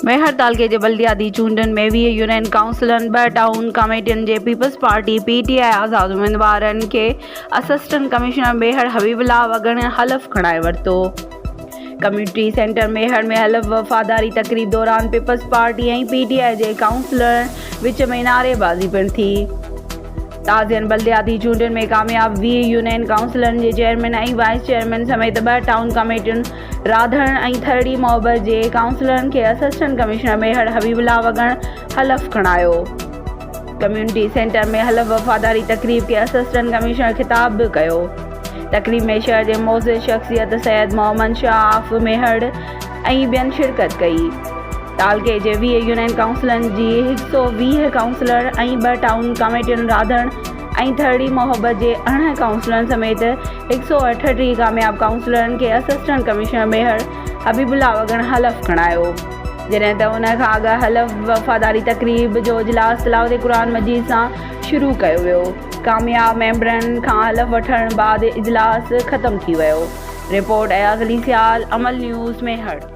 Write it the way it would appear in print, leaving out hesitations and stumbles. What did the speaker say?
मेहर तालुके जे बल्दियाती चूंडनि में 20 union काउंसिलरनि 2 town कमेटियुनि जे peoples party (PTI) आज़ाद उम्मीदवारनि खे असिस्टेंट कमिश्नर मेहर हबीबुल्लाह वगण हलफ़ खणाए वरितो। कम्युनिटी सेंटर मेहर में हलफ़ वफ़ादारी तक़रीब दौरान पीपल्स पार्टी ऐं PTI जे काउंसिलरनि विच में नारेबाज़ी पिणु थी। ताज़ियनि बल्दियाती चूंडनि में कामयाब 20 यूनियन काउंसिलरनि जे चेयरमैन ऐं वाइस चेयरमैन समेत 2 टाउन कमेटियुनि राधण ऐं थरड़ी मोहब्बत जे काउंसिलरनि खे असिस्टेंट कमिश्नर मेहर हबीबुल्लाह वगण हलफ़ खणायो। कम्युनिटी सेंटर में हलफ़ वफ़ादारी तक़रीब खे असिस्टेंट कमिश्नर ख़िताब बि कयो। तक़रीब में शहर जे मोज़िज़ शख़्सियत सैयद मोहम्मद शाह मेहर ऐं ॿियनि शिरकत कई। तालुके जे 20 यूनियन काउंसिलरनि जी 120 काउंसिलर ऐं 2 टाउन कमेटियुनि राधण ऐं थरड़ी मोहब्बत जे 18 काउंसिलरनि समेत 138 कामयाब काउंसिलरनि खे असिस्टेंट कमिश्नर मेहर हबीबुल्लाह वगण हलफ़ खणायो। जॾहिं त उन खां अॻु हलफ़ वफ़ादारी तक़रीब जो इजलास तिलावत क़ुरान मजीद सां शुरू कयो वियो। कामयाब मेंबरनि खां हलफ़ वठण बाद इजलास ख़त्म थी वियो। रिपोर्ट अयाज़ अली सियाल, अमल न्यूज़, मेहर।